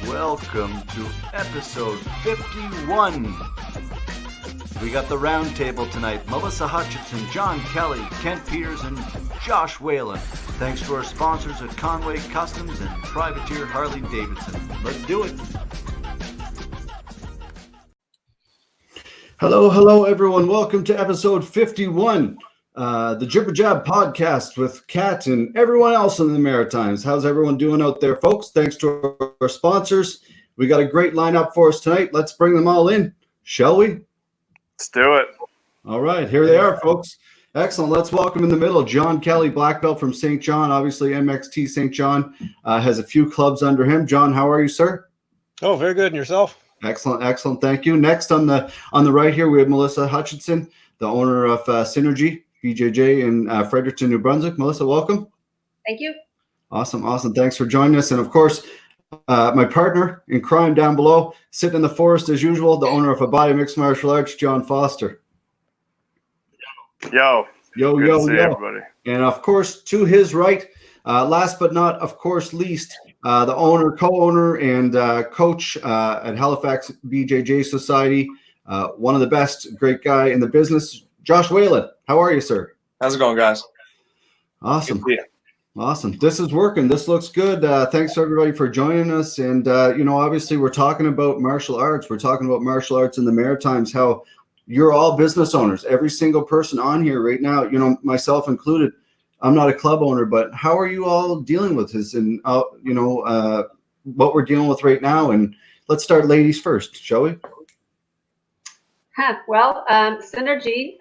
Welcome to episode 51. We got the round table tonight. Melyssa, Hutchison, John Kelly, Kent Peters, and Josh Whalen. Thanks to our sponsors at Conway Customs and Privateer Harley Davidson. Let's do it. Hello, everyone. Welcome to episode 51. The Jibber Jab podcast with Kat and everyone else in the Maritimes. How's everyone doing out there, folks? Thanks to our sponsors. We got a great lineup for us tonight. Let's bring them all in, shall we? Let's do it. All right, here they are, folks. Excellent. Let's welcome in the middle, John Kelly, black belt from St. John. Obviously, MXT St. John has a few clubs under him. John, how are you, sir? Oh, very good. And yourself? Excellent. Thank you. Next on the right here, we have Melyssa Hutchison, the owner of Synergy BJJ in Fredericton, New Brunswick. Melyssa, welcome. Thank you. Awesome. Thanks for joining us. And of course, my partner in crime down below, sitting in the forest as usual, the owner of Abhaya Mixed Martial Arts, John Foster. Yo. Everybody. And of course, to his right, last but not, of course, least, the owner, co-owner, and coach at Halifax BJJ Society, one of the best, great guy in the business, Josh Whalen. How are you, sir? How's it going, guys? Awesome. This is working. This looks good. Thanks to everybody for joining us. And, obviously we're talking about martial arts. We're talking about martial arts in the Maritimes, how you're all business owners. Every single person on here right now, myself included, I'm not a club owner, but how are you all dealing with this and, what we're dealing with right now? And let's start ladies first, shall we? Well, Synergy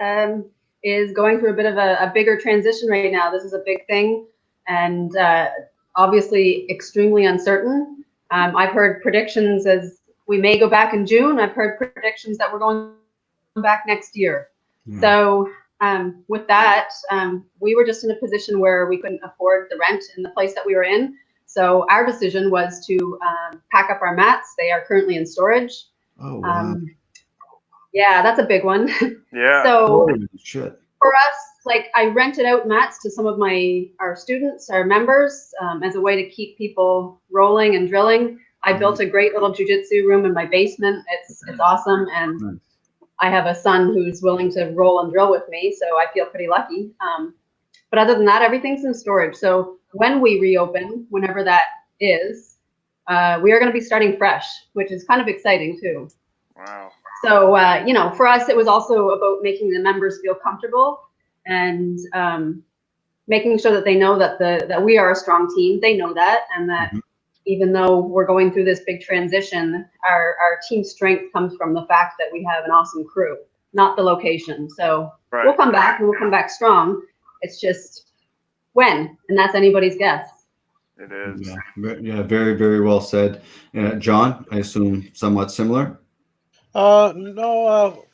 is going through a bit of a bigger transition right now. This is a big thing and obviously extremely uncertain. I've heard predictions as we may go back in June. I've heard predictions that we're going back next year. So with that, we were just in a position where we couldn't afford the rent in the place that we were in. So our decision was to pack up our mats. They are currently in storage. Oh, wow. Yeah, that's a big one. Yeah. So shit. For us, I rented out mats to some of our students, our members, as a way to keep people rolling and drilling. I built a great little jiu-jitsu room in my basement. It's awesome. And I have a son who's willing to roll and drill with me, so I feel pretty lucky. But other than that, everything's in storage. So when we reopen, whenever that is, we are going to be starting fresh, which is kind of exciting too. Wow. So, for us, it was also about making the members feel comfortable and making sure that they know that we are a strong team. They know that, and that even though we're going through this big transition, our team strength comes from the fact that we have an awesome crew, not the location. So We'll come back, and we'll come back strong. It's just when, and that's anybody's guess. It is. Yeah, very, very well said. John, I assume somewhat similar? No,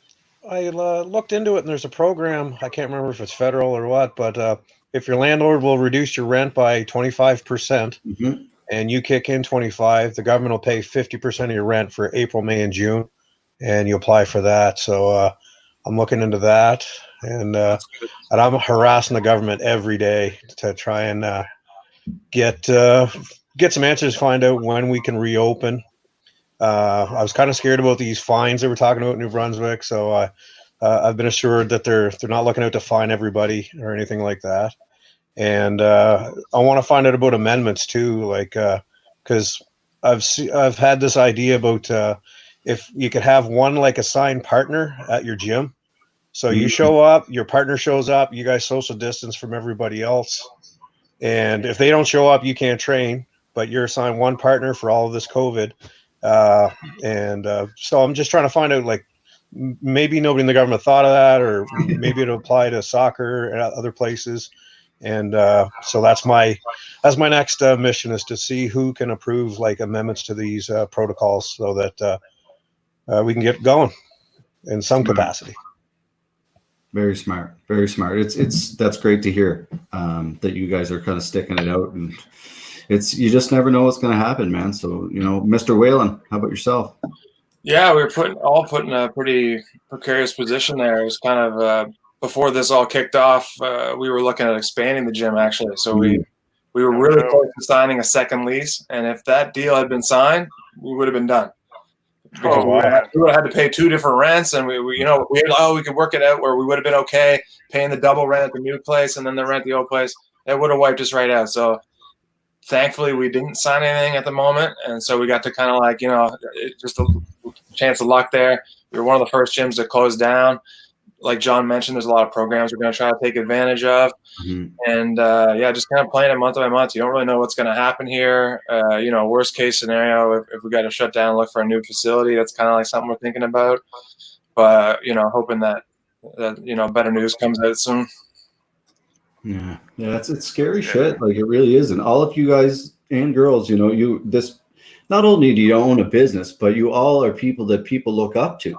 I looked into it, and there's a program. I can't remember if it's federal or what, but if your landlord will reduce your rent by 25%, and you kick in 25, the government will pay 50% of your rent for April, May, and June, and you apply for that. So I'm looking into that, and I'm harassing the government every day to try and get some answers, find out when we can reopen. I was kind of scared about these fines they were talking about in New Brunswick, so I've been assured that they're not looking out to fine everybody or anything like that. And I want to find out about amendments too, because I've had this idea about if you could have one assigned partner at your gym. So you show up, your partner shows up, you guys social distance from everybody else, and if they don't show up, you can't train. But you're assigned one partner for all of this COVID. So I'm just trying to find out, maybe nobody in the government thought of that, or maybe it'll apply to soccer and other places. And so that's my next mission, is to see who can approve amendments to these protocols so that we can get going in some capacity. Very smart. That's great to hear that you guys are kind of sticking it out, and you just never know what's going to happen, man. So, Mr. Whalen, how about yourself? Yeah, we were put in a pretty precarious position there. It was kind of before this all kicked off, we were looking at expanding the gym, actually. So we were really close to signing a second lease, and if that deal had been signed, we would have been done. Oh, we man. would have had to pay 2 different rents, and we could work it out where we would have been okay paying the double rent at the new place and then the rent at the old place. It would have wiped us right out. So thankfully we didn't sign anything at the moment, and so we got to kind of like, just a chance of luck there. We were one of the first gyms to close down. Like John mentioned, there's a lot of programs we're going to try to take advantage of. And just kind of playing it month by month. You don't really know what's going to happen here. Worst case scenario, if we got to shut down and look for a new facility, that's kind of like something we're thinking about. But, hoping that better news comes out soon. Yeah, it's scary shit. Like, it really is. And all of you guys and girls, not only do you own a business, but you all are people that people look up to.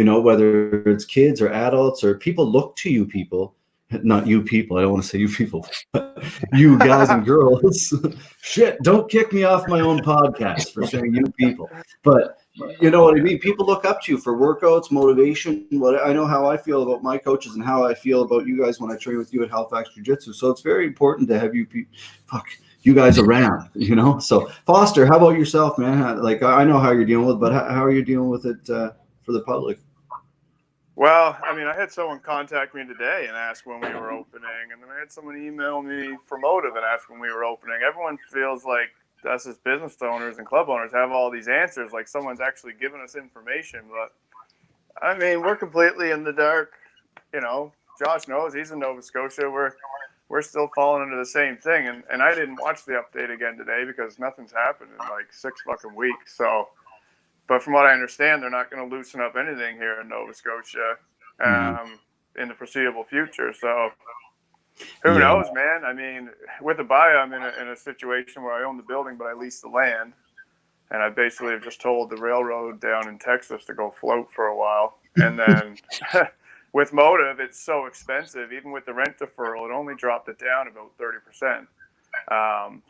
Whether it's kids or adults or people look to you people, not you people. I don't want to say you people, but you guys and girls. Shit, don't kick me off my own podcast for saying you people. But you know what I mean? People look up to you for workouts, motivation. I know how I feel about my coaches and how I feel about you guys when I train with you at Halifax Jiu-Jitsu. So it's very important to have you guys around, So Foster, how about yourself, man? I know how you're dealing with it, but how are you dealing with it for the public? Well, I had someone contact me today and ask when we were opening, and then I had someone email me from Motive and ask when we were opening. Everyone feels like us as business owners and club owners have all these answers, like someone's actually giving us information. But we're completely in the dark. Josh knows, he's in Nova Scotia. We're still falling into the same thing, and I didn't watch the update again today because nothing's happened in like 6 fucking weeks. So. But from what I understand, they're not going to loosen up anything here in Nova Scotia in the foreseeable future. So who knows, man? With Abhaya, I'm in a situation where I own the building, but I lease the land. And I basically have just told the railroad down in Texas to go float for a while. And then with Motive, it's so expensive. Even with the rent deferral, it only dropped it down about 30%.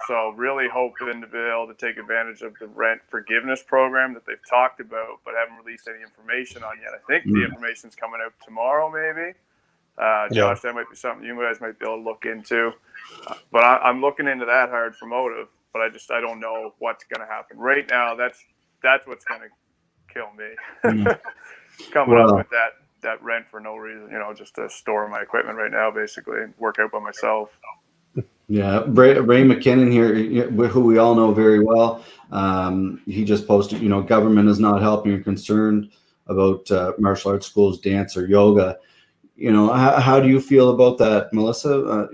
So really hoping to be able to take advantage of the rent forgiveness program that they've talked about, but haven't released any information on yet. I think the information's coming out tomorrow, maybe. Josh, that might be something you guys might be able to look into. But I'm looking into that hard for Motive, but I don't know what's going to happen right now. That's what's going to kill me. Coming up with that rent for no reason, just to store my equipment right now, basically, and work out by myself. Yeah, Ray McKinnon here, who we all know very well. He just posted, government is not helping. You're concerned about martial arts schools, dance, or yoga. How do you feel about that, Melyssa?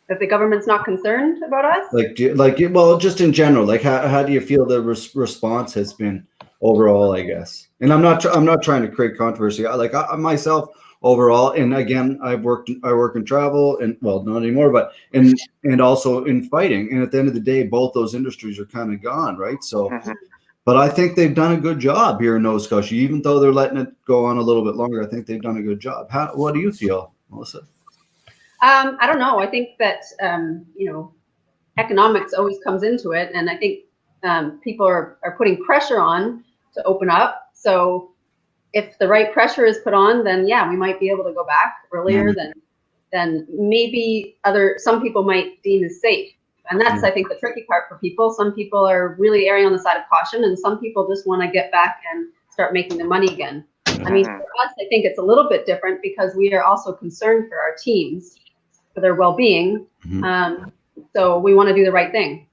That the government's not concerned about us? Just in general, how do you feel the response has been overall? I guess, and I'm not trying to create controversy. I myself. Overall, and again, I work in travel, and well, not anymore, but and also in fighting. And at the end of the day, both those industries are kind of gone, right? So, but I think they've done a good job here in Nova Scotia, even though they're letting it go on a little bit longer. I think they've done a good job. What do you feel, Melyssa? I don't know. I think that economics always comes into it, and I think people are putting pressure on to open up. So. If the right pressure is put on, then we might be able to go back earlier than maybe some people might deem as safe. And that's, I think, the tricky part for people. Some people are really erring on the side of caution, and some people just want to get back and start making the money again. For us, I think it's a little bit different because we are also concerned for our teams, for their well-being. So we want to do the right thing.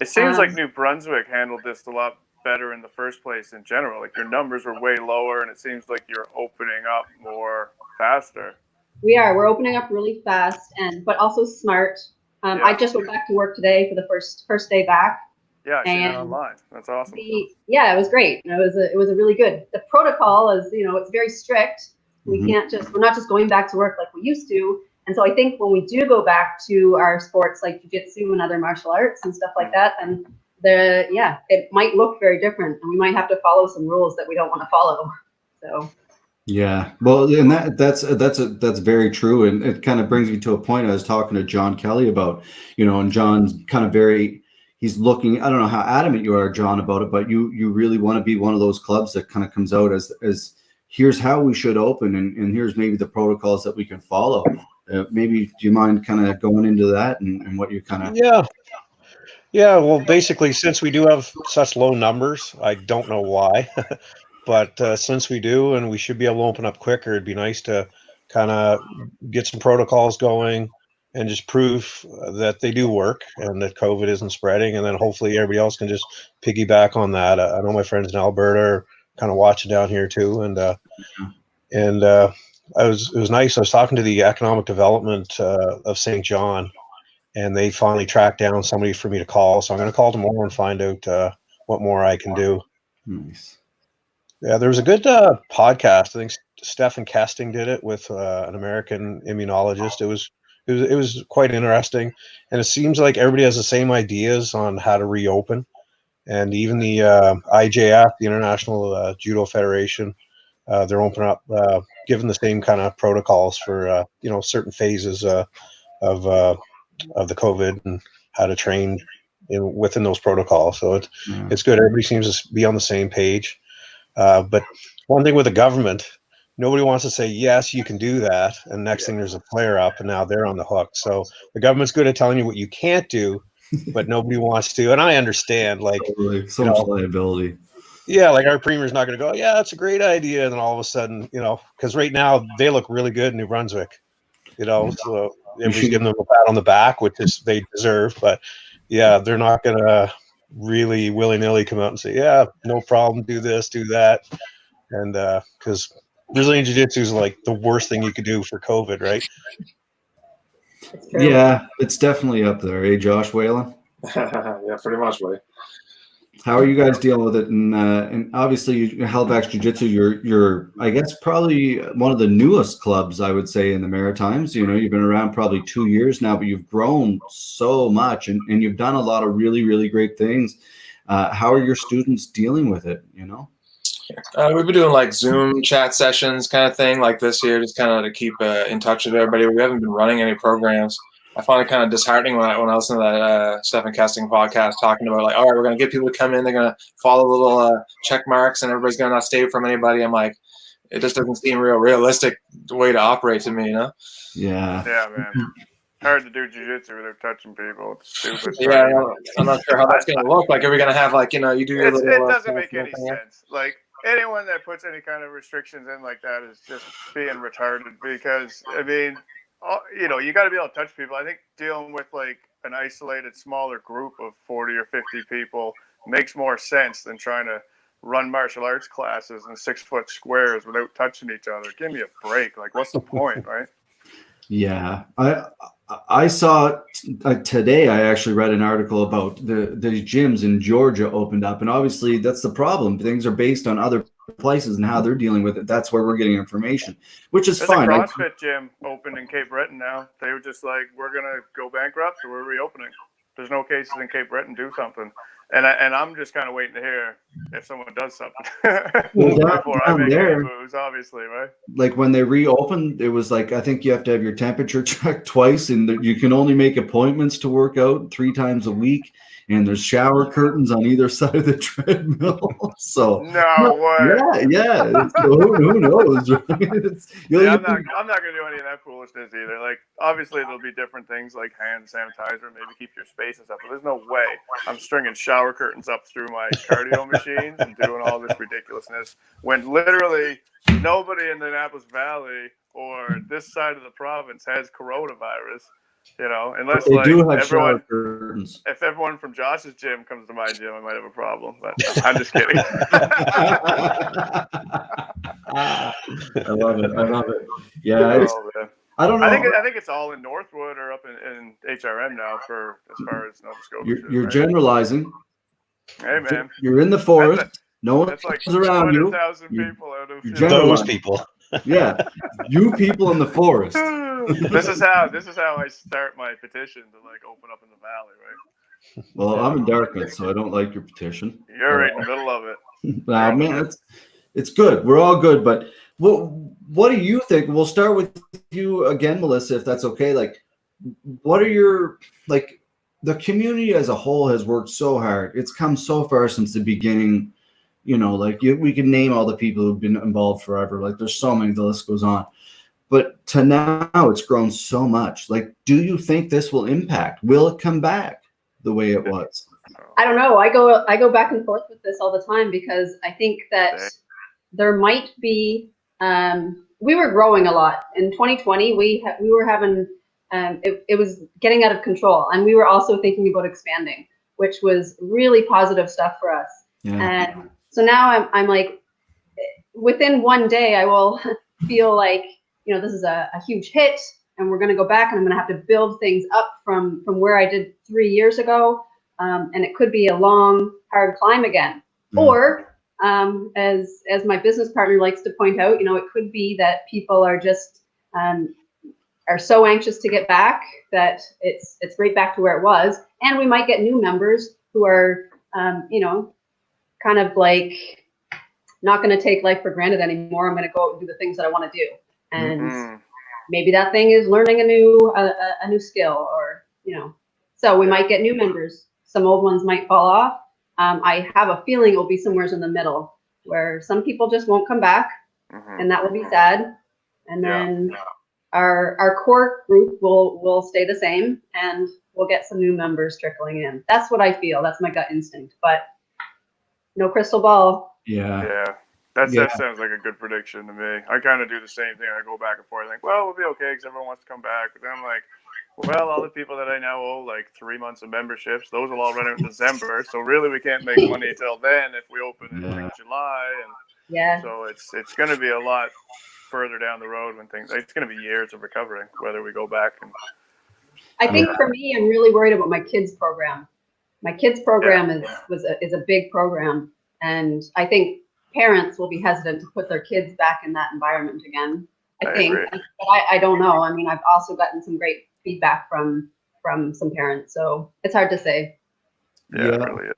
It seems like New Brunswick handled this a lot better in the first place in general. Like, your numbers were way lower, and it seems like you're opening up more faster. We're opening up really fast, but also smart. I just went back to work today for the first day back. Yeah, I seen it online. That's awesome. It was great. It was a really good. The protocol is, it's very strict. We're not just going back to work like we used to. And so I think when we do go back to our sports like jiu-jitsu and other martial arts and stuff like that, then it might look very different, and we might have to follow some rules that we don't want to follow. So. Yeah, well, and that's very true, and it kind of brings me to a point I was talking to John Kelly about, and John's kind of he's looking. I don't know how adamant you are, John, about it, but you really want to be one of those clubs that kind of comes out as here's how we should open, and here's maybe the protocols that we can follow. Maybe do you mind kind of going into that and what you kind of? Yeah, well, basically, since we do have such low numbers, I don't know why, but since we do, and we should be able to open up quicker, it'd be nice to kind of get some protocols going and just prove that they do work and that COVID isn't spreading, and then hopefully everybody else can just piggyback on that. I know my friends in Alberta are kind of watching down here too, and it was nice. I was talking to the economic development of St. John, and they finally tracked down somebody for me to call. So I'm going to call tomorrow and find out what more I can do. Nice. Yeah, there was a good podcast. I think Stephen Kesting did it with an American immunologist. It was quite interesting, and it seems like everybody has the same ideas on how to reopen. And even the IJF, the International Judo Federation, they're opening up, given the same kind of protocols for certain phases of the COVID and how to train within those protocols. So it's good. Everybody seems to be on the same page. But one thing with the government, nobody wants to say, yes, you can do that. And next thing there's a flare up and now they're on the hook. So the government's good at telling you what you can't do, but nobody wants to. And I understand, like, totally. So much liability. Yeah, like our premier's not going to go, yeah, that's a great idea. And then all of a sudden, because right now they look really good in New Brunswick, so everybody's giving them a pat on the back, which is they deserve. But yeah, they're not going to really willy-nilly come out and say, yeah, no problem, do this, do that. And because Brazilian Jiu-Jitsu is like the worst thing you could do for COVID, right? Yeah, it's definitely up there. Hey, Josh, Whalen? Yeah, pretty much, buddy. How are you guys dealing with it? And obviously, Halifax Jiu-Jitsu, you're I guess probably one of the newest clubs, I would say, in the Maritimes. You've been around probably 2 years now, but you've grown so much, and you've done a lot of really, really great things. How are your students dealing with it? We've been doing like Zoom chat sessions kind of thing like this year, just kind of to keep in touch with everybody. We haven't been running any programs. I find it kind of disheartening when I listen to that Stephen Kesting podcast talking about like, all right, we're going to get people to come in. They're going to follow little check marks and everybody's going to not stay from anybody. I'm like, it just doesn't seem realistic way to operate to me, Yeah. Yeah, man. Hard to do jiu-jitsu without touching people. It's stupid. Yeah, I'm not sure how that's going to look. Like, are we going to have like, you do your little... It doesn't make any sense. Like, anyone that puts any kind of restrictions in like that is just being retarded because, I mean, you got to be able to touch people. I think dealing with like an isolated smaller group of 40 or 50 people makes more sense than trying to run martial arts classes in 6-foot squares without touching each other. Give me a break. Like, what's the point, right? Yeah. I saw today, I actually read an article about the gyms in Georgia opened up. And obviously that's the problem. Things are based on other places and how they're dealing with it. That's where we're getting information, which is fine. There's a CrossFit gym open in Cape Breton now. They were just like, we're going to go bankrupt, so we're reopening. There's no cases in Cape Breton, do something. And I'm just kind of waiting to hear if someone does something before I make any moves, obviously, right? Like when they reopened, it was like, I think you have to have your temperature checked twice, and you can only make appointments to work out 3 times a week. And there's shower curtains on either side of the treadmill. So no way. Yeah. Who knows? Right? I'm not going to do any of that foolishness either. Like, obviously there'll be different things like hand sanitizer, maybe keep your spaces up. But there's no way I'm stringing shower curtains up through my cardio machines and doing all this ridiculousness when literally nobody in the Annapolis Valley or this side of the province has coronavirus. Unless they like do have shower curtains. If everyone from Josh's gym comes to my gym, I might have a problem. But I'm just kidding. I love it. Yeah, I don't know. I think it's all in Northwood or up in HRM now for as far as Nova Scotia. You're generalizing. Hey man, you're in the forest. No one's like around you. 100,000 people out of those people. Yeah, you people in the forest. This is how I start my petition to like open up in the valley, right? Well, I'm in Dartmouth, so I don't like your petition. You're right in the middle of it. Man, it's good. We're all good, but what do you think? We'll start with you again, Melyssa, if that's okay. Like, what are your the community as a whole has worked so hard. It's come so far since the beginning. We can name all the people who've been involved forever. Like, there's so many, the list goes on. But to now, it's grown so much. Like, do you think this will impact? Will it come back? the way it was? I don't know. I go back and forth with this all the time because I think that there might be. We were growing a lot in 2020. We were having. It was getting out of control, and we were also thinking about expanding, which was really positive stuff for us. Yeah. And so now I'm like, within one day, I will feel like, this is a huge hit, and we're going to go back, and I'm going to have to build things up from where I did 3 years ago. And it could be a long, hard climb again. Or, as my business partner likes to point out, it could be that people are just are so anxious to get back that it's right back to where it was. And we might get new members who are, kind of like not going to take life for granted anymore. I'm going to go out and do the things that I want to do. And maybe that thing is learning a new skill, or, so we might get new members. Some old ones might fall off. I have a feeling it will be somewhere in the middle where some people just won't come back, and that will be sad. And then our core group will stay the same, and we'll get some new members trickling in. That's what I feel. That's my gut instinct, but no crystal ball. Yeah. That sounds like a good prediction to me. I kind of do the same thing. I go back and forth, like, well, we'll be okay because everyone wants to come back. But then I'm like, well, all the people that I now owe like 3 months of memberships, those will all run out in December. So really, we can't make money until then if we open in like July. And so it's going to be a lot further down the road when it's going to be years of recovering, whether we go back. And I think for me, I'm really worried about my kids program. My kids program is a big program, and I think parents will be hesitant to put their kids back in that environment again. I think, but I don't know. I mean, I've also gotten some great feedback from some parents, so it's hard to say. Yeah, it really is.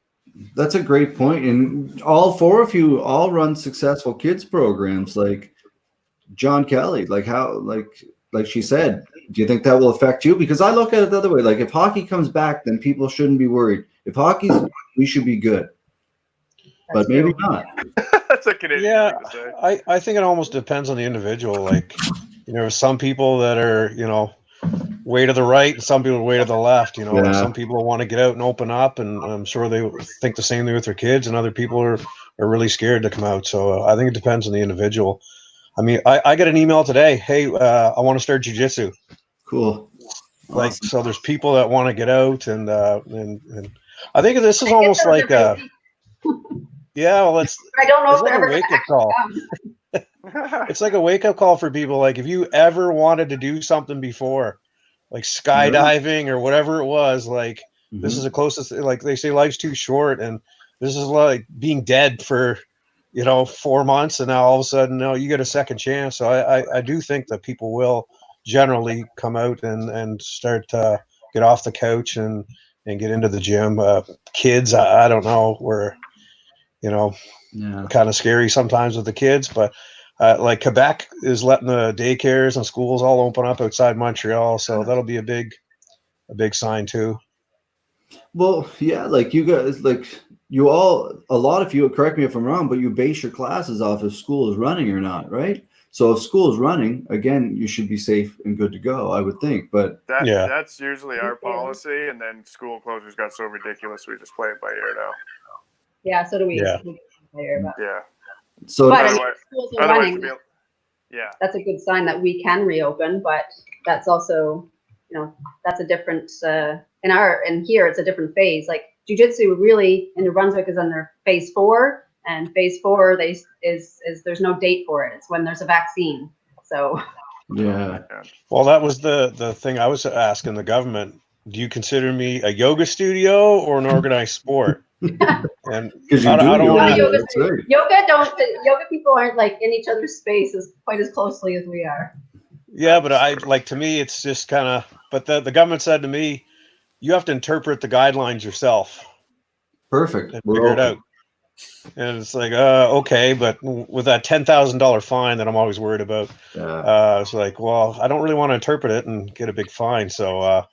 That's a great point. And all four of you all run successful kids programs, like John Kelly. Like how, like she said, do you think that will affect you? Because I look at it the other way. Like if hockey comes back, then people shouldn't be worried. If hockey's, we should be good. But maybe not. That's a Canadian thing to say. I think it almost depends on the individual. Like, some people that are, way to the right, and some people way to the left. Some people want to get out and open up, and I'm sure they think the same thing with their kids, and other people are really scared to come out. So I think it depends on the individual. I mean, I get an email today. Hey, I want to start jiu-jitsu. Cool. Like, awesome. So there's people that want to get out, and I think this is almost like well, I don't know, it's like a wake-up call. It's like a wake-up call for people. Like, if you ever wanted to do something before, like skydiving or whatever it was, like this is the closest. Like they say, life's too short, and this is like being dead for 4 months, and now all of a sudden, no, you get a second chance. So I do think that people will generally come out and start to get off the couch and get into the gym. Kids, I don't know, we're kind of scary sometimes with the kids, but like Quebec is letting the daycares and schools all open up outside Montreal, so that'll be a big sign too. Well, like you guys, like you all, a lot of you, correct me if I'm wrong, but you base your classes off if school is running or not, right? So if school is running, again, you should be safe and good to go, I would think. But that's usually our policy, and then school closures got so ridiculous, we just play it by ear now. Yeah, so do we. Yeah. So, but schools are running. That's a good sign that we can reopen, but that's also, that's a different. In here, it's a different phase. Like jiu-jitsu, really in New Brunswick is under phase 4, and phase 4 there's no date for it. It's when there's a vaccine. So. Yeah. Well, that was the thing I was asking the government. Do you consider me a yoga studio or an organized sport? And I don't want to. Yoga people aren't like in each other's spaces quite as closely as we are. Yeah, but to me, it's just kind of. But the government said to me, you have to interpret the guidelines yourself. Perfect. And figure it out. And it's like, okay, but with that $10,000 fine that I'm always worried about, it's like, well, I don't really want to interpret it and get a big fine, so.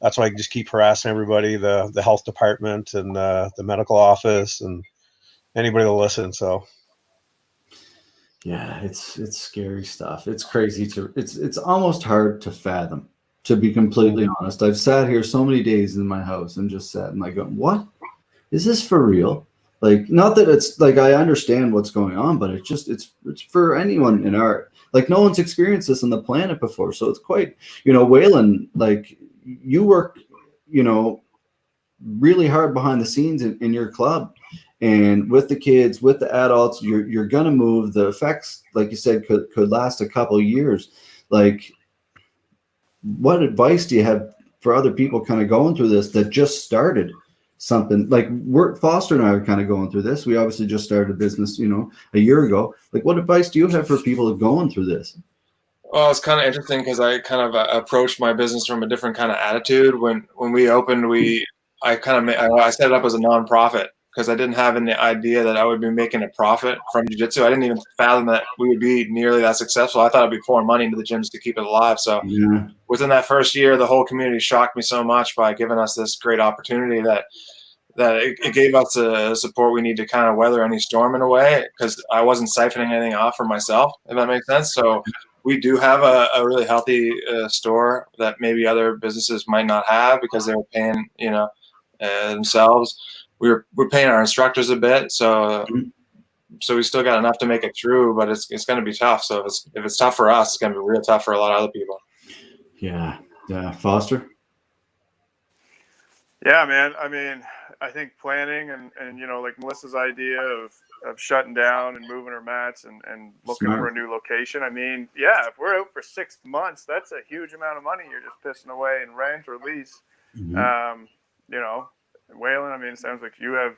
That's why I just keep harassing everybody, the health department and the medical office and anybody will listen. So, yeah, it's scary stuff. It's crazy it's almost hard to fathom to be completely honest. I've sat here so many days in my house and just sat and I go, what? Is this for real? Like, not that it's like I understand what's going on, but it's just it's for anyone in art. Like, no one's experienced this on the planet before. So it's quite, Whalen, like, you work, really hard behind the scenes in your club and with the kids, with the adults. You're gonna move. The effects, like you said, could last a couple of years. Like, what advice do you have for other people kind of going through this that just started something? Like, Foster and I are kind of going through this. We obviously just started a business, a year ago. Like, what advice do you have for people going through this? Well, it's kind of interesting because I kind of approached my business from a different kind of attitude. When we opened, I set it up as a nonprofit because I didn't have any idea that I would be making a profit from jiu-jitsu. I didn't even fathom that we would be nearly that successful. I thought I'd be pouring money into the gyms to keep it alive. So within that first year, the whole community shocked me so much by giving us this great opportunity that it gave us the support we need to kind of weather any storm in a way, because I wasn't siphoning anything off for myself, if that makes sense. So we do have a really healthy store that maybe other businesses might not have because they were paying, themselves. We're paying our instructors a bit, so we still got enough to make it through. But it's going to be tough. So if it's tough for us, it's going to be real tough for a lot of other people. Yeah. Foster. Yeah, man. I mean, I think planning and like Melyssa's idea of shutting down and moving her mats and looking for a new location. I mean, yeah, if we're out for 6 months, that's a huge amount of money you're just pissing away in rent or lease. Whalen, I mean, it sounds like you have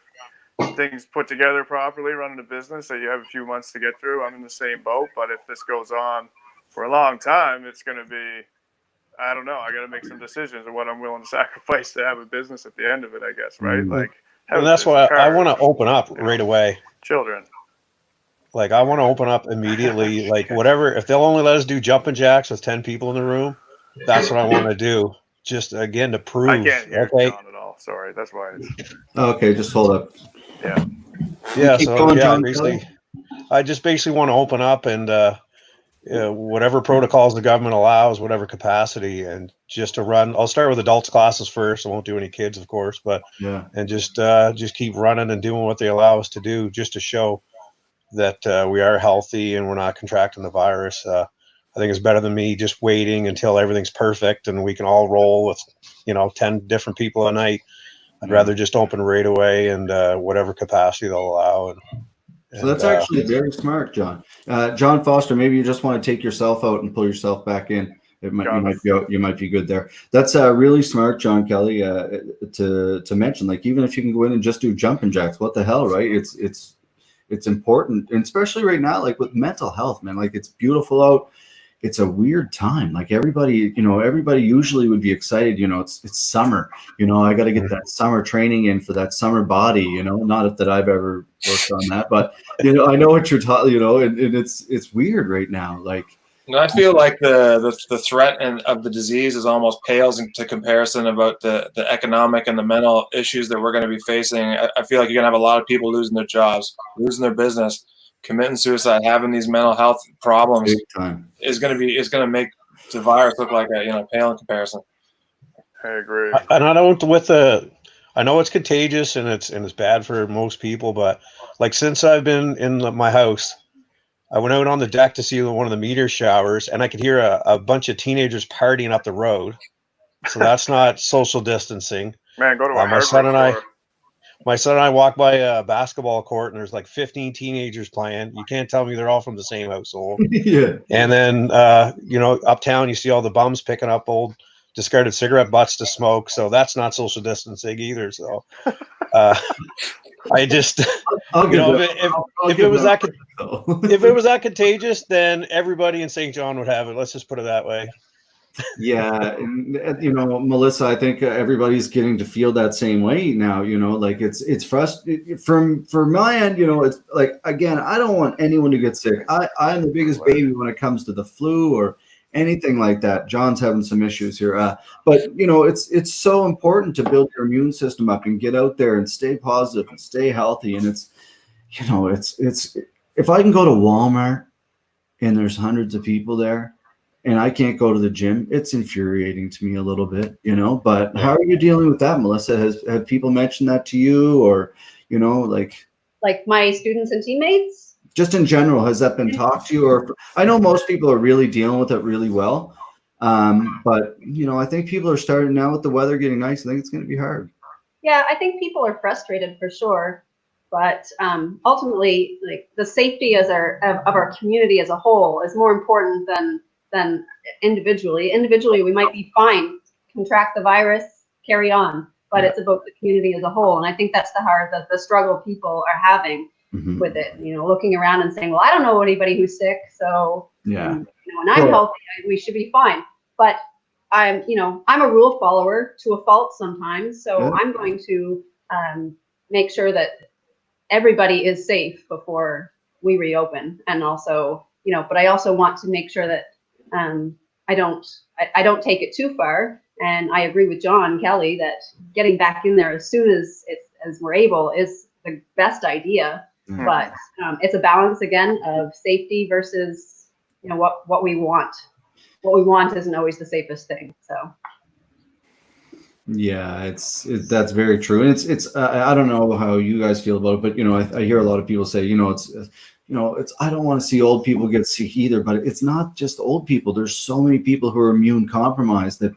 things put together properly, running a business that you have a few months to get through. I'm in the same boat, but if this goes on for a long time, it's going to be, I don't know. I got to make some decisions of what I'm willing to sacrifice to have a business at the end of it, I guess, right? Like, and that's why I want to open up right away. Children. Like, I want to open up immediately. Like, whatever, if they'll only let us do jumping jacks with 10 people in the room, that's what I want to do. Just again to prove. I can't hear John at all. Sorry, that's why. Okay, just hold up. Yeah. Yeah. So basically, I just basically want to open up and whatever protocols the government allows, whatever capacity, and just to run. I'll start with adults classes first. I won't do any kids, of course, but and just keep running and doing what they allow us to do, just to show that we are healthy and we're not contracting the virus. I think it's better than me just waiting until everything's perfect and we can all roll with 10 different people a night. I'd rather just open right away and whatever capacity they'll allow. So that's actually very smart, John. John Foster, maybe you just want to take yourself out and pull yourself back in. You might be good there. That's really smart, John Kelly, to mention. Like, even if you can go in and just do jumping jacks, what the hell, right? It's important, and especially right now, like with mental health, man. Like, it's beautiful out. It's a weird time. Like, everybody usually would be excited. It's summer. I got to get that summer training in for that summer body. Not that I've ever worked on that, but I know what you're talking. And it's weird right now. Like, I feel like the threat of the disease is almost pales into comparison about the economic and the mental issues that we're going to be facing. I feel like you're going to have a lot of people losing their jobs, losing their business, committing suicide, having these mental health problems is going to make the virus look like a pale in comparison. I agree. And I know it's contagious and it's bad for most people, but like, since I've been in my house, I went out on the deck to see one of the meteor showers, and I could hear a bunch of teenagers partying up the road. So that's not social distancing. Man, go to my son and I walk by a basketball court, and there's like 15 teenagers playing. You can't tell me they're all from the same household. Yeah. And then uptown, you see all the bums picking up old discarded cigarette butts to smoke. So that's not social distancing either. So I just, if it was that contagious, then everybody in St. John would have it. Let's just put it that way. Yeah, and, Melyssa, I think everybody's getting to feel that same way now. Like, it's frustrating from my end. It's like, again, I don't want anyone to get sick. I'm the biggest baby when it comes to the flu or anything like that. John's having some issues here, but it's so important to build your immune system up and get out there and stay positive and stay healthy. And it's if I can go to Walmart and there's hundreds of people there, and I can't go to the gym, it's infuriating to me a little bit, but how are you dealing with that, Melyssa? Have people mentioned that to you, or, like my students and teammates? Just in general, has that been talked to you? Or I know most people are really dealing with it really well. But I think people are starting now with the weather getting nice. I think it's going to be hard. Yeah, I think people are frustrated for sure. But ultimately, like the safety of our community as a whole is more important than individually. Individually, we might be fine, contract the virus, carry on, but it's about the community as a whole. And I think that's the struggle people are having with it. Looking around and saying, "Well, I don't know anybody who's sick, so and I'm healthy, we should be fine." But I'm a rule follower to a fault sometimes, so I'm going to make sure that everybody is safe before we reopen. And also, but I also want to make sure that I don't take it too far. And I agree with John Kelly that getting back in there as soon as we're able is the best idea. But it's a balance again of safety versus what we want. What we want isn't always the safest thing. So. Yeah, that's very true. And it's I don't know how you guys feel about it, but I hear a lot of people say, it's I don't want to see old people get sick either, but it's not just old people. There's so many people who are immune compromised that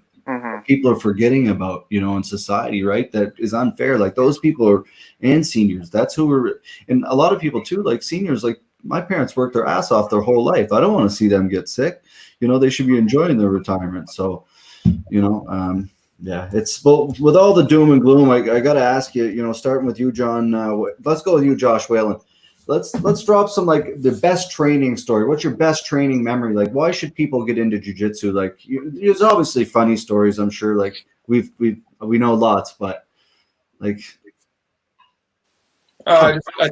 people are forgetting about, in society, right? That is unfair. Like those people and seniors, that's who and a lot of people too, like seniors, like my parents worked their ass off their whole life. I don't want to see them get sick. They should be enjoying their retirement. So, yeah, it's with all the doom and gloom. I got to ask you, starting with you, John. Let's go with you, Josh Whalen. Let's drop some the best training story. What's your best training memory? Like, why should people get into jiu-jitsu? Like, there's obviously funny stories. I'm sure. Like we know lots, but I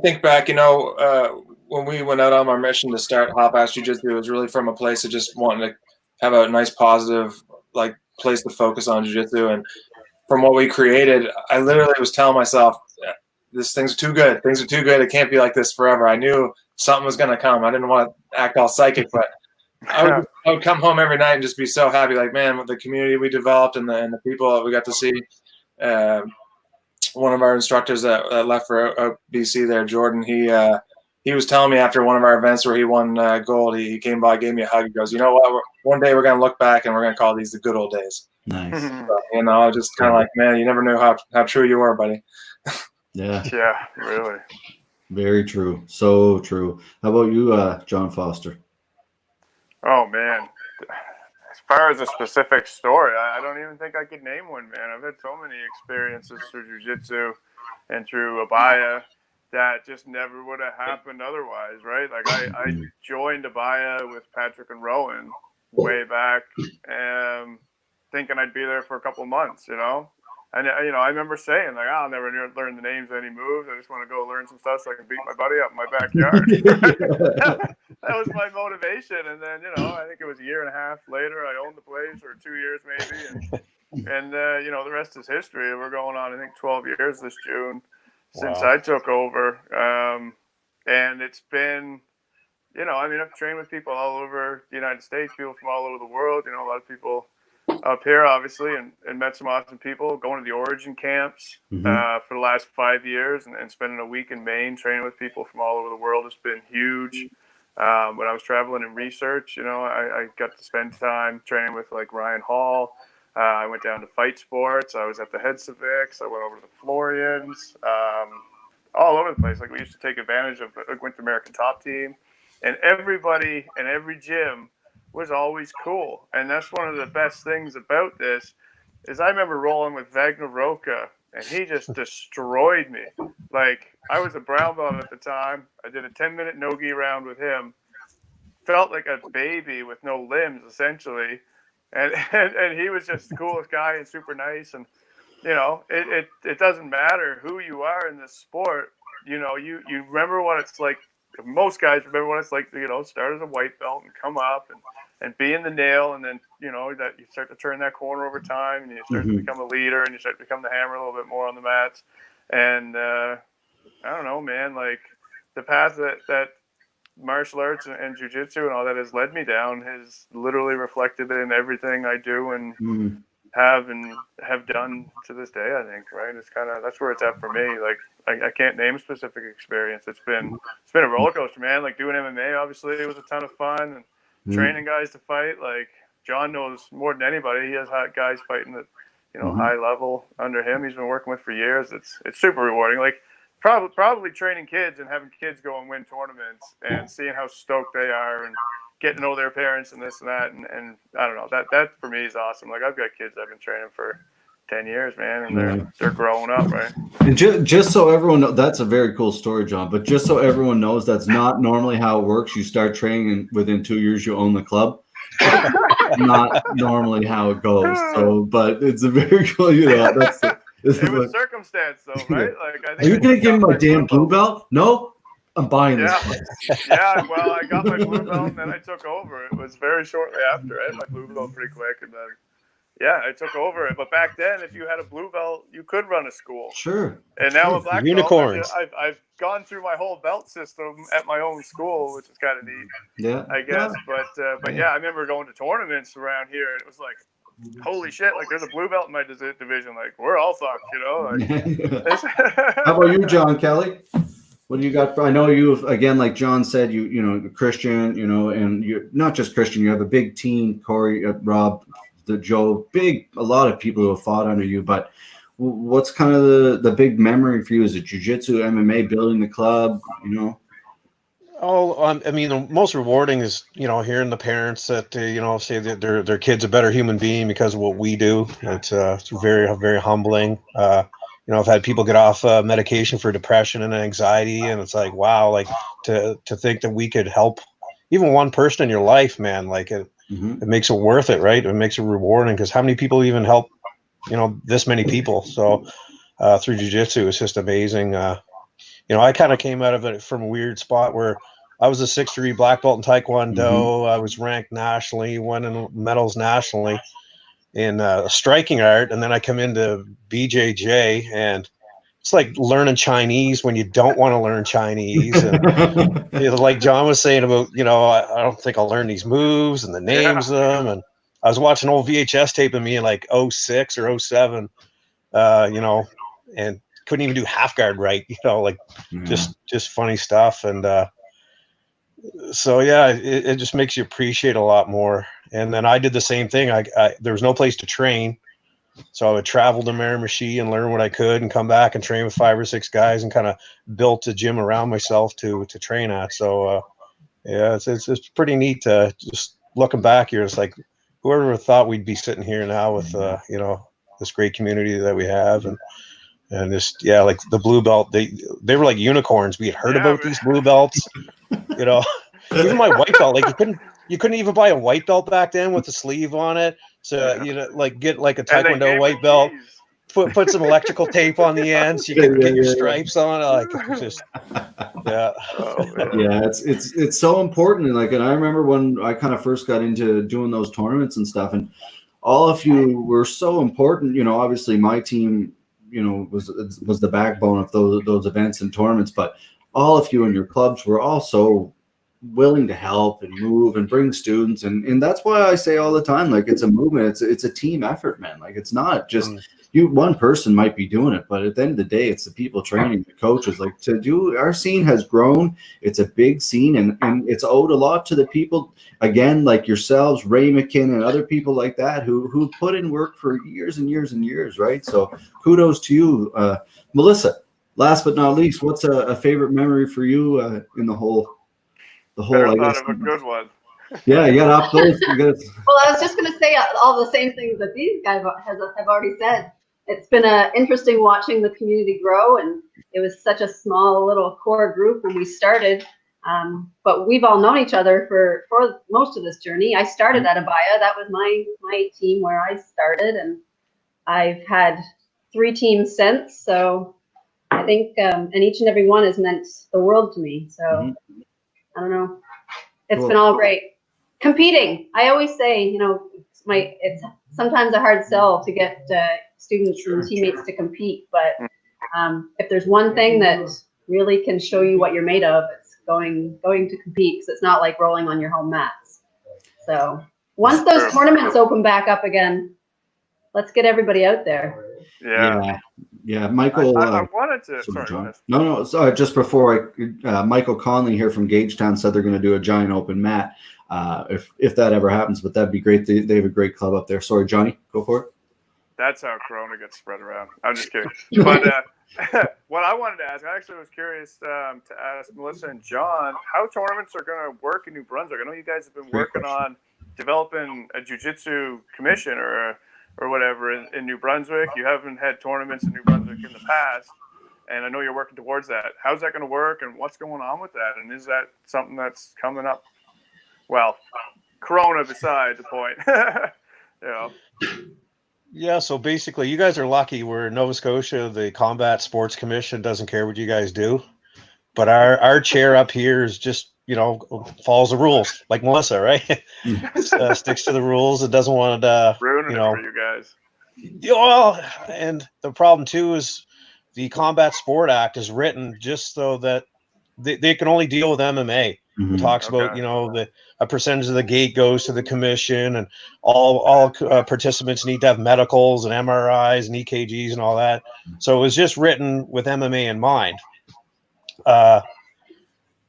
think back. When we went out on our mission to start Halifax Jiu-Jitsu, it was really from a place of just wanting to have a nice, positive, place to focus on jiu-jitsu. And from what we created, I literally was telling myself, things are too good. Things are too good. It can't be like this forever. I knew something was going to come. I didn't want to act all psychic, but I would come home every night and just be so happy. Like, man, with the community we developed and the people that we got to see. One of our instructors that left for BC there, Jordan, he was telling me after one of our events where he won gold, he came by, gave me a hug. He goes, "You know what? One day we're going to look back and we're going to call these the good old days." Nice. So, just kind of like, man, you never knew how true you were, buddy. Yeah, really. Very true. So true. How about you, John Foster? Oh, man. As far as a specific story, I don't even think I could name one, man. I've had so many experiences through jiu-jitsu and through Abhaya that just never would have happened otherwise, right? Like I joined Abhaya with Patrick and Rowan way back, thinking I'd be there for a couple of months, And I remember saying I'll never learn the names of any moves. I just want to go learn some stuff so I can beat my buddy up in my backyard. That was my motivation. And then I think it was a year and a half later I owned the place, or 2 years maybe, and the rest is history. We're going on I think 12 years this June since I took over, and it's been I've trained with people all over the United States, people from all over the world. A lot of people up here, obviously, and met some awesome people. Going to the Origin camps for the last 5 years, and spending a week in Maine training with people from all over the world has been huge. When I was traveling in research, I got to spend time training with Ryan Hall. I went down to Fight Sports. I was at the Hedsevix. I went over to the Florians. All over the place. We used to take advantage of. Went to American Top Team, and everybody in every gym was always cool. And that's one of the best things about this is I remember rolling with Wagner Roca, and he just destroyed me. I was a brown belt at the time. I did a 10-minute no-gi round with him. Felt like a baby with no limbs, essentially. And he was just the coolest guy and super nice. And, it doesn't matter who you are in this sport. You remember what it's like. Most guys remember what it's like to, start as a white belt and come up and be in the nail, and then that you start to turn that corner over time, and you start to become a leader, and you start to become the hammer a little bit more on the mats. And I don't know, man, the path that martial arts and jiu-jitsu and all that has led me down has literally reflected in everything I do and have done to this day, I think, right? It's kind of, that's where it's at for me. Like, I can't name a specific experience. It's been a roller coaster, man. Like, doing MMA, obviously, it was a ton of fun, and training guys to fight. Like, John knows more than anybody. He has guys fighting at, high level under him. He's been working with for years. It's super rewarding. Like, probably training kids and having kids go and win tournaments and seeing how stoked they are and getting to know their parents and this and that. And I don't know, that for me is awesome. Like, I've got kids I've been training for 10 years, man, and they're growing up, right? And just so everyone knows, that's a very cool story, John, but just so everyone knows, that's not normally how it works. You start training and within 2 years you own the club. Not normally how it goes. So, but it's a very cool, that's it was circumstance, though, right? Like, I think, are you gonna give me my damn blue belt? No, I'm buying this. Yeah, well, I got my blue belt and then I took over. It was very shortly after. I had my blue belt pretty quick, and then I took over it. But back then, if you had a blue belt, you could run a school. Sure. And now a black Unicorns. belt, I've gone through my whole belt system at my own school, which is kind of neat. Yeah, I guess. But yeah, I remember going to tournaments around here, and it was like, holy shit! Like, there's a blue belt in my division. Like, we're all fucked, Like, how about you, John Kelly? What do you got? I know you, again, like John said, you Christian, and you're not just Christian. You have a big team, Corey, Rob, Joe, a lot of people who have fought under you. But what's kind of the big memory for you? Is it jiu-jitsu, MMA, building the club? Oh, I mean, the most rewarding is, hearing the parents that, say that their kid's a better human being because of what we do. It's very, very humbling. I've had people get off medication for depression and anxiety, and it's like, wow, like to think that we could help even one person in your life, man, like it makes it worth it, right? It makes it rewarding, because how many people even help, this many people? So through jiu-jitsu, it's just amazing. I kind of came out of it from a weird spot where I was a 6th-degree black belt in Taekwondo. I was ranked nationally, won in medals nationally in striking art, and then I come into BJJ, and it's like learning Chinese when you don't want to learn Chinese. And like John was saying about, I don't think I'll learn these moves and the names of them. And I was watching old VHS tape of me in like 06 or 07, and couldn't even do half guard right, just funny stuff. And so it just makes you appreciate a lot more. And then I did the same thing. There was no place to train, so I would travel to Miramichi and learn what I could, and come back and train with 5 or 6 guys, and kind of built a gym around myself to train at. So it's pretty neat. Just looking back here, it's like, whoever thought we'd be sitting here now with this great community that we have, and just like the blue belt, they were like unicorns. We had heard about these blue belts, even my white belt, like you couldn't even buy a white belt back then with a sleeve on it. So like get like a Taekwondo white belt, put some electrical tape on the end so you can get your stripes on it. Like, just it's so important. And I remember when I kind of first got into doing those tournaments and stuff, and all of you were so important. Obviously my team, was the backbone of those events and tournaments, but all of you and your clubs were also willing to help and move and bring students, and that's why I say all the time, like, it's a movement, it's a team effort, man. Like, it's not just one person might be doing it, but at the end of the day, it's the people training, the coaches. Like, our scene has grown. It's a big scene, and it's owed a lot to the people, again, like yourselves, Ray McKinn, and other people like that who put in work for years and years and years, right? So kudos to you. Melyssa, last but not least, what's a favorite memory for you in the whole I guess, thought of a good one. Yeah, you got up those. Well, I was just going to say all the same things that these guys have already said. It's been interesting watching the community grow, and it was such a small little core group when we started. But we've all known each other for most of this journey. I started at Abhaya. That was my team where I started, and I've had 3 teams since. So I think, and each and every one has meant the world to me. So I don't know. It's been all great. Competing. I always say, it's sometimes a hard sell to get students and teammates to compete. But if there's one thing that really can show you what you're made of, it's going to compete, because it's not like rolling on your home mats. So once those tournaments open back up again, let's get everybody out there. Yeah. Michael, I wanted to. sorry, John. No. Just before Michael Conley here from Gagetown said they're going to do a giant open mat. If that ever happens, but that'd be great. They have a great club up there. Sorry, Johnny, go for it. That's how Corona gets spread around. I'm just kidding. But what I wanted to ask, I actually was curious to ask Melyssa and John how tournaments are going to work in New Brunswick. I know you guys have been working on developing a jiu-jitsu commission or whatever in New Brunswick. You haven't had tournaments in New Brunswick in the past, and I know you're working towards that. How's that going to work, and what's going on with that? And is that something that's coming up? Well, Corona beside the point. Yeah, so basically, you guys are lucky. We're in Nova Scotia. The Combat Sports Commission doesn't care what you guys do. But our chair up here is just, follows the rules, like Melyssa, right? Sticks to the rules. It doesn't want to, ruining it for you guys. Well, and the problem, too, is the Combat Sport Act is written just so that they can only deal with MMA. It talks about, a percentage of the gate goes to the commission, and all participants need to have medicals and MRIs and EKGs and all that. So it was just written with MMA in mind.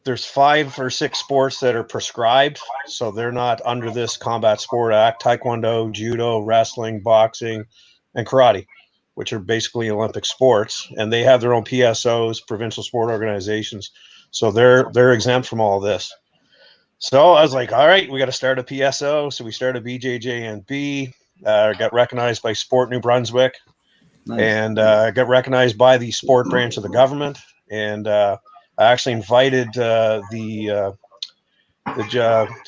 There's 5 or 6 sports that are prescribed, so they're not under this Combat Sport Act: Taekwondo, Judo, wrestling, boxing, and karate, which are basically Olympic sports, and they have their own PSOs, provincial sport organizations. So they're exempt from all this. So I was like, all right, we got to start a PSO. So we started BJJNB, got recognized by Sport New Brunswick, and got recognized by the sport branch of the government. And I actually invited the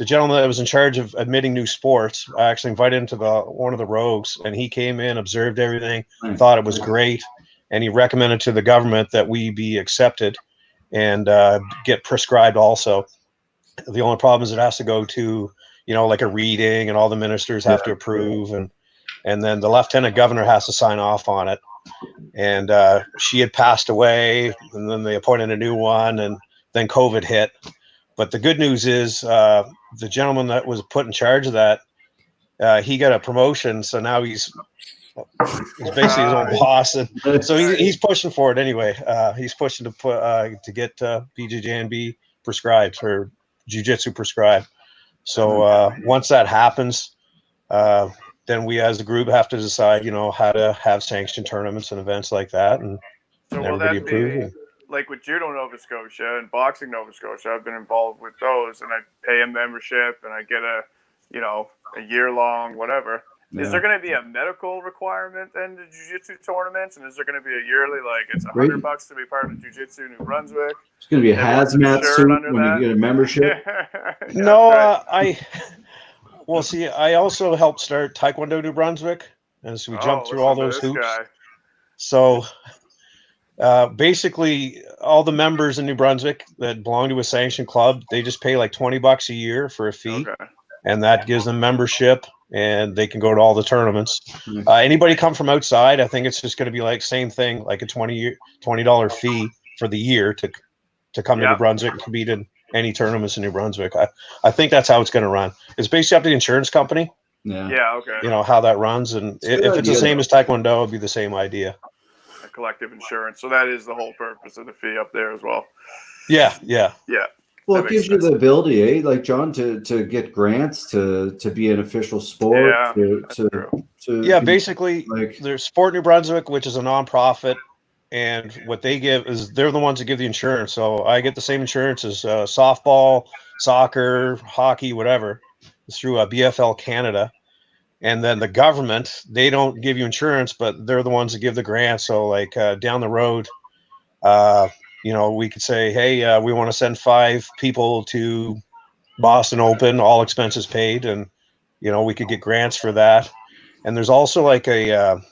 gentleman that was in charge of admitting new sports. I actually invited him to one of the rogues, and he came in, observed everything, thought it was great, and he recommended to the government that we be accepted and get prescribed also. The only problem is it has to go to, like a reading, and all the ministers have to approve, and then the lieutenant governor has to sign off on it. And she had passed away, and then they appointed a new one, and then COVID hit. But the good news is the gentleman that was put in charge of that, he got a promotion, so now he's basically his own boss, and so he's pushing for it anyway. He's pushing to get BJJNB prescribed, or jiu-jitsu prescribed. So once that happens, then we as a group have to decide, how to have sanctioned tournaments and events like that, and so everybody approve. Like with Judo Nova Scotia and Boxing Nova Scotia, I've been involved with those, and I pay a membership, and I get a year-long whatever. Yeah. Is there going to be a medical requirement in the jiu-jitsu tournaments? And is there going to be a yearly, it's $100 to be part of jiu-jitsu New Brunswick? It's going to be a hazmat suit when you get a membership. Well, see, I also helped start Taekwondo New Brunswick, and so we jumped through all those hoops. So basically, all the members in New Brunswick that belong to a sanctioned club, they just pay like $20 a year for a fee, and that gives them membership, and they can go to all the tournaments. Anybody come from outside, I think it's just going to be like same thing, like a $20 fee for the year to come to New Brunswick and compete in any tournaments in New Brunswick. I think that's how it's going to run. It's basically up to the insurance company. Yeah. Okay. How that runs, and if it's the same as Taekwondo, it'd be the same idea. A collective insurance. So that is the whole purpose of the fee up there as well. Yeah. Well, it gives you the ability, like John, to get grants to be an official sport. Basically, there's Sport New Brunswick, which is a nonprofit, and what they give is they're the ones that give the insurance. So I get the same insurance as softball, soccer, hockey, whatever. It's through BFL Canada. And then the government, they don't give you insurance, but they're the ones that give the grant. So down the road, we could say, hey, we want to send 5 people to Boston Open, all expenses paid. And, we could get grants for that. And there's also a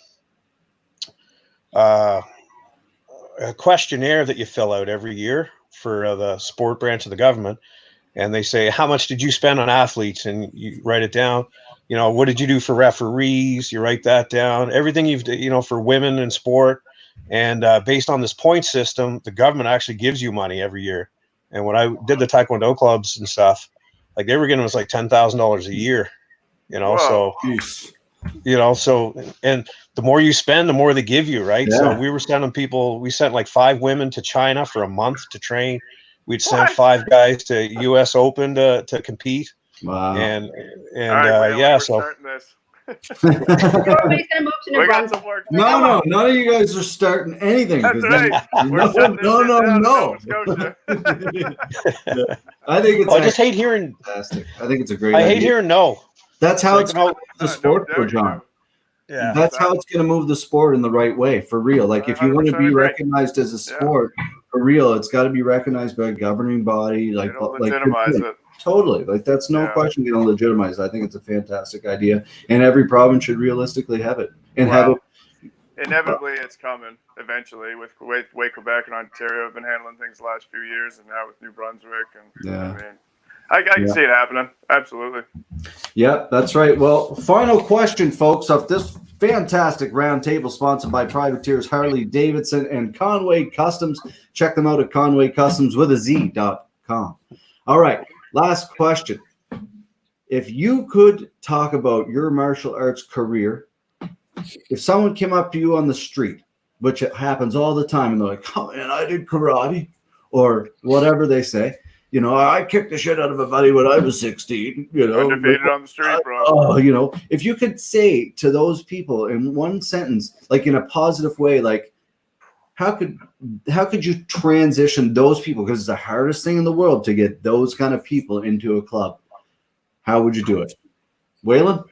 questionnaire that you fill out every year for the sport branch of the government. And they say, how much did you spend on athletes? And you write it down. What did you do for referees? You write that down. Everything you've, for women in sport. And based on this point system, the government actually gives you money every year. And when I did the Taekwondo clubs and stuff, like they were giving us like $10,000 a year, Whoa. So, and the more you spend, the more they give you, right? Yeah. So we sent like 5 women to China for a month to train. We'd send What? 5 guys to US Open to compete. Wow. And All right, yeah, we're so starting this. Everybody's gonna move to New We got Brunswick. some work. No, none of you guys are starting anything. That's 'cause right. then- We're shutting this shit down in no. Nova Scotia. I think it's I just hate hearing. fantastic. I think it's a great I idea. hate hearing no. That's how Like, it's no, going to move the sport, no for doubt you John. do. Yeah, That's how it's going to move the sport in the right way, for real. Like, if you want to 100% be agree. recognized as a sport, for real, it's got to be recognized by a governing body. Like, It'll like legitimize it. Totally. Like, that's no Yeah. question going to legitimize it. I think it's a fantastic idea, and every province should realistically have it. And have Well, it. inevitably, it's coming eventually. With way Quebec and Ontario have been handling things the last few years, and now with New Brunswick, and Yeah. I mean, I can see it happening. Absolutely. Yeah, that's right. Well, final question, folks, of this fantastic roundtable sponsored by Privateers Harley Davidson and Conway Customs. Check them out at conwaycustoms.com. All right, last question. If you could talk about your martial arts career, if someone came up to you on the street, which it happens all the time, and they're like, "Oh man, I did karate," or whatever they say. I kicked the shit out of a buddy when I was 16. Undefeated on the street, bro. Oh, if you could say to those people in one sentence, like in a positive way, like how could you transition those people? Because it's the hardest thing in the world to get those kind of people into a club. How would you do it, Whalen?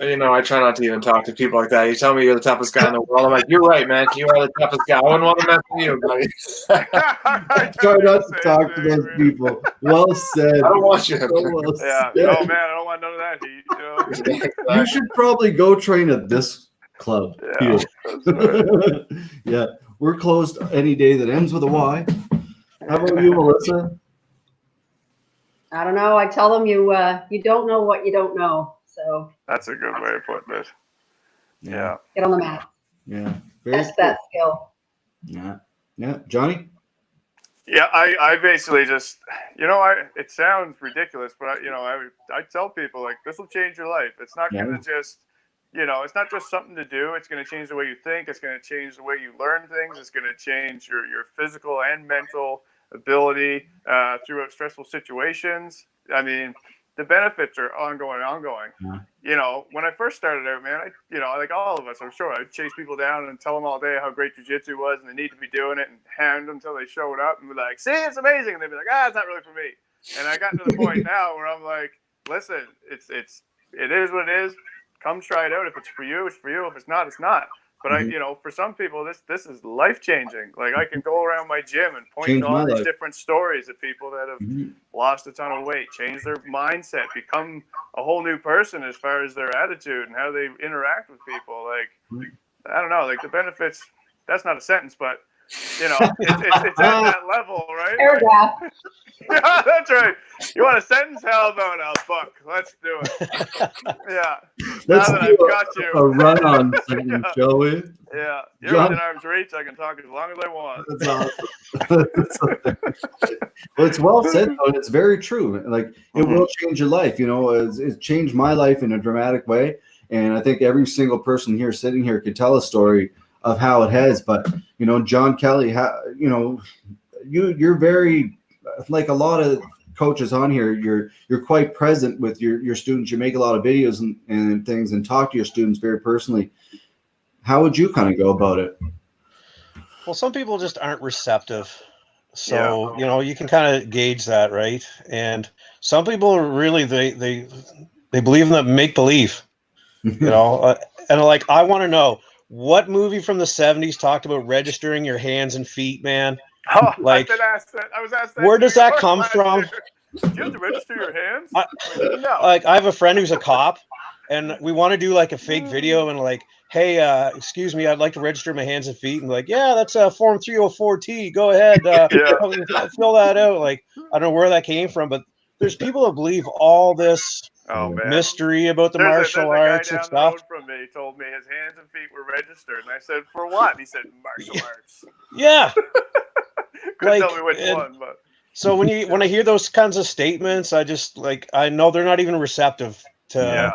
I try not to even talk to people like that. You tell me you're the toughest guy in the world. I'm like, you're right, man. You are the toughest guy. I wouldn't want to mess with you, buddy. Try not to talk to those people. Well said. I don't want you. Well Yeah. said. Oh man, I don't want none of that heat. You should probably go train at this club. Yeah. Here. Yeah. We're closed any day that ends with a Y. How about you, Melyssa? I don't know. I tell them you don't know what you don't know. So That's a good way of putting it. Yeah. get on the mat. Yeah. Test that skill. Yeah. Yeah. Johnny? Yeah, I basically just, it sounds ridiculous, but I tell people, like, this will change your life. It's not going to just, it's not just something to do. It's going to change the way you think. It's going to change the way you learn things. It's going to change your physical and mental ability throughout stressful situations. I mean, the benefits are ongoing. Yeah. When I first started out, man, like all of us, I'm sure, I'd chase people down and tell them all day how great jiu-jitsu was and they need to be doing it and hand them until they showed up and be like, see, it's amazing. And they'd be like, it's not really for me. And I got to the point now where I'm like, listen, it is what it is. Come try it out. If it's for you, it's for you. If it's not, it's not. But for some people, this is life changing. Like I can go around my gym and point to all these different stories of people that have lost a ton of weight, change their mindset, become a whole new person as far as their attitude and how they interact with people. Like I don't know, like the benefits. That's not a sentence, but it's at that level, right? Paragraph. Yeah, that's right. You want a sentence? How about a book? Let's do it. Yeah. Let's now that do I've got you. a run-on sentence, shall we? Yeah. You're within arm's reach. I can talk as long as I want. That's awesome. Well, it's well said, though, and it's very true. Like, it will change your life. It's changed my life in a dramatic way. And I think every single person here sitting here could tell a story of how it has. But, John Kelly, you're very, like a lot of coaches on here, you're quite present with your students. You make a lot of videos and things and talk to your students very personally. How would you kind of go about it? Well, some people just aren't receptive. So, you can kind of gauge that, right? And some people are really, they believe in that make-believe, and like, I want to know, what movie from the 70s talked about registering your hands and feet, man? Oh, like, I was asked that. Where does that come from? Do you have to register your hands? No. Like, I have a friend who's a cop, and we want to do like a fake video and like, hey, excuse me, I'd like to register my hands and feet. And like, yeah, that's form 304T. Go ahead, fill that out. Like, I don't know where that came from, but there's people that believe all this mystery about the martial arts and stuff. From me told me his hands and feet were registered, and I said, for what? He said, martial arts. Yeah. Couldn't tell me which one, but. So when I hear those kinds of statements, I just I know they're not even receptive to,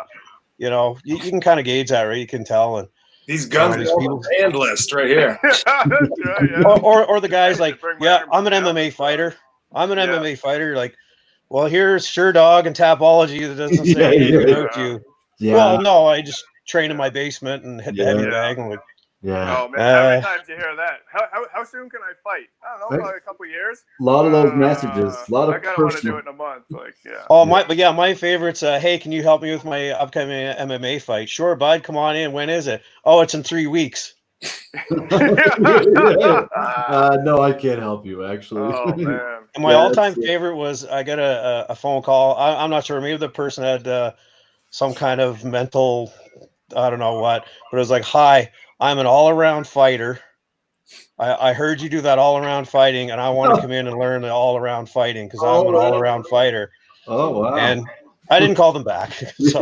you can kind of gauge that, right? You can tell. And these guns are on the banned list right here. That's right, yeah. or the guys like, I'm an MMA fighter. I'm an MMA fighter. Like, well, here's Sure Dog and Tapology that doesn't say anything about you. Yeah. Well, no, I just train in my basement and hit the heavy bag and Oh man, how many times you hear that? How soon can I fight? I don't know, probably a couple of years. A lot of those messages. A lot of I kind of want to do it in a month. Like, Oh, my favorite's hey, can you help me with my upcoming MMA fight? Sure, bud, come on in. When is it? Oh, it's in 3 weeks. No, I can't help you actually. Oh man. And my all-time favorite was I got a phone call. I'm not sure. Maybe the person had some kind of mental, I don't know what, but it was like, hi, I'm an all-around fighter. I heard you do that all-around fighting, and I want to come in and learn the all-around fighting because I'm an all-around fighter. Oh, wow. And I didn't call them back. So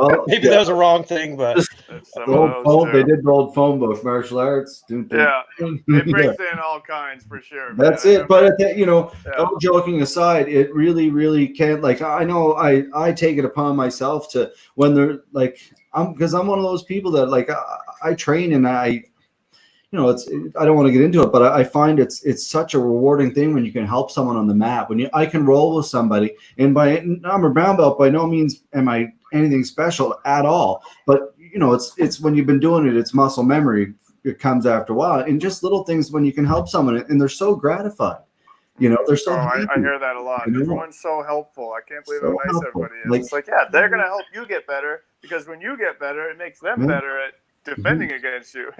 well, maybe that was a wrong thing, but they did the old phone book, martial arts. It brings in all kinds for sure. That's it. But all joking aside, it really, really can't. Like, I know I take it upon myself to when they're like, because I'm one of those people that like I train and I don't want to get into it, but I find it's such a rewarding thing when you can help someone on the mat. When I can roll with somebody, and I'm a brown belt, by no means am I anything special at all. But it's when you've been doing it, it's muscle memory. It comes after a while, and just little things when you can help someone, and they're so gratified. They're so. I hear that a lot. Everyone's so helpful. I can't believe how nice everybody is. It's like, they're gonna help you get better because when you get better, it makes them better at defending against you,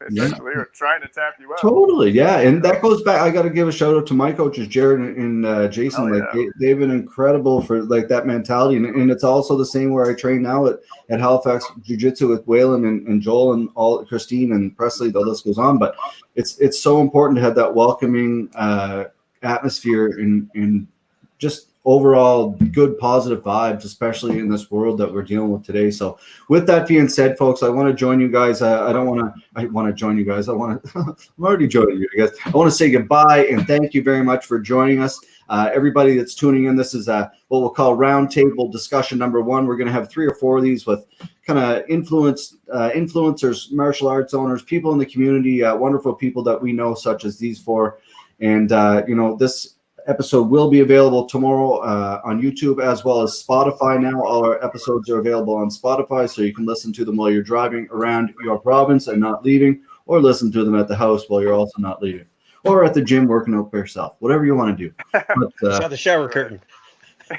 essentially, or trying to tap you out. Totally, yeah. And that goes back. I got to give a shout out to my coaches, Jaret and Jason. They've been incredible for like that mentality, and it's also the same where I train now at Halifax Jiu-Jitsu with Whalen and Joel and all Christine and Presley. The list goes on, but it's so important to have that welcoming atmosphere in just overall good positive vibes, especially in this world that we're dealing with today. So with that being said, folks, I want to join you guys. I want to join you guys. I'm already joining you guys. I want to say goodbye and thank you very much for joining us. Everybody that's tuning in, this is what we'll call roundtable discussion number 1. We're going to have 3 or 4 of these with kind of influencers, martial arts owners, people in the community, wonderful people that we know, such as these 4. And, this episode will be available tomorrow on YouTube as well as Spotify. Now all our episodes are available on Spotify, so you can listen to them while you're driving around your province and not leaving, or listen to them at the house while you're also not leaving, or at the gym working out by yourself, whatever you want to do. But, the shower curtain.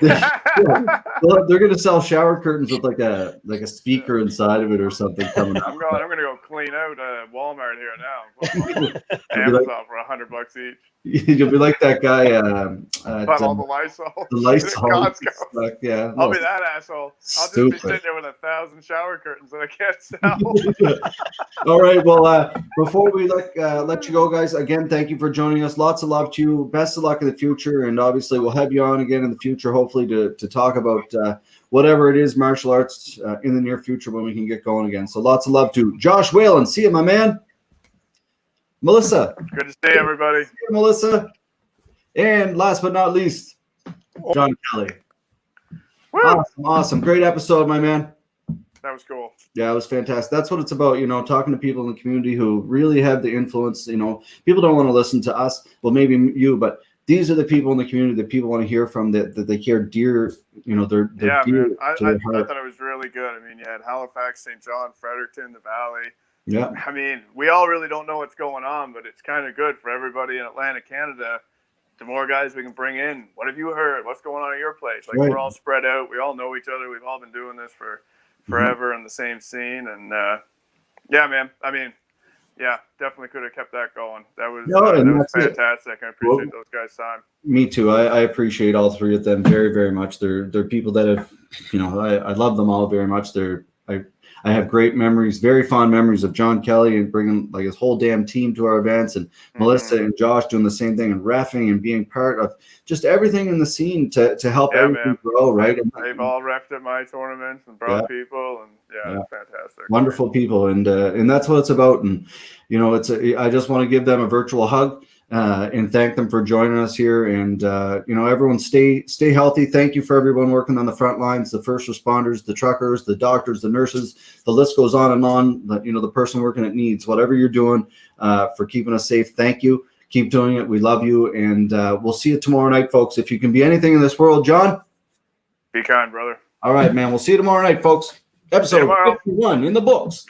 Well, they're gonna sell shower curtains with like a speaker inside of it or something coming up. I'm gonna go clean out Walmart here now. Amazon for $100 each. You'll be like that guy. But all the Lysol. The Lysol. Yeah. I'll be that asshole. I'll just be sitting there with 1,000 shower curtains that I can't sell. All right. Well, before we let you go, guys, again, thank you for joining us. Lots of love to you. Best of luck in the future, and obviously we'll have you on again in the future, hopefully to talk about whatever it is martial arts in the near future when we can get going again. So lots of love to Josh Whalen. See you, my man. Melyssa. Good to see everybody. See you, Melyssa. And last but not least, John Kelly. Woo! Awesome. Great episode, my man. That was cool. Yeah, it was fantastic. That's what it's about, talking to people in the community who really have the influence. People don't want to listen to us. Well, maybe you, but these are the people in the community that people want to hear from, that they care dear, they're dear man. I to thought it was really good. I mean, you had Halifax, St. John, Fredericton, the Valley. Yeah. I mean, we all really don't know what's going on, but it's kind of good for everybody in Atlantic Canada. The more guys we can bring in, what have you heard? What's going on at your place? Like, We're all spread out. We all know each other. We've all been doing this for forever in the same scene. And, yeah, man. I mean, yeah, definitely could have kept that going. That was fantastic. I appreciate those guys' time. Me too. I appreciate all 3 of them very, very much. They're people that have, I love them all very much. I have great memories, very fond memories of John Kelly and bringing like his whole damn team to our events, and Melyssa and Josh doing the same thing, and reffing and being part of just everything in the scene to help everything grow, right? And they've all reffed at my tournaments and brought people, and it's fantastic. Wonderful people, and that's what it's about. And I just want to give them a virtual hug. and thank them for joining us here. And everyone stay healthy. Thank you for everyone working on the front lines, the first responders, the truckers, the doctors, the nurses. The list goes on and on. The person working at needs, whatever you're doing for keeping us safe. Thank you. Keep doing it. We love you, and we'll see you tomorrow night, folks. If you can be anything in this world, John, be kind, brother. All right, man. We'll see you tomorrow night, folks. Episode 51 in the books.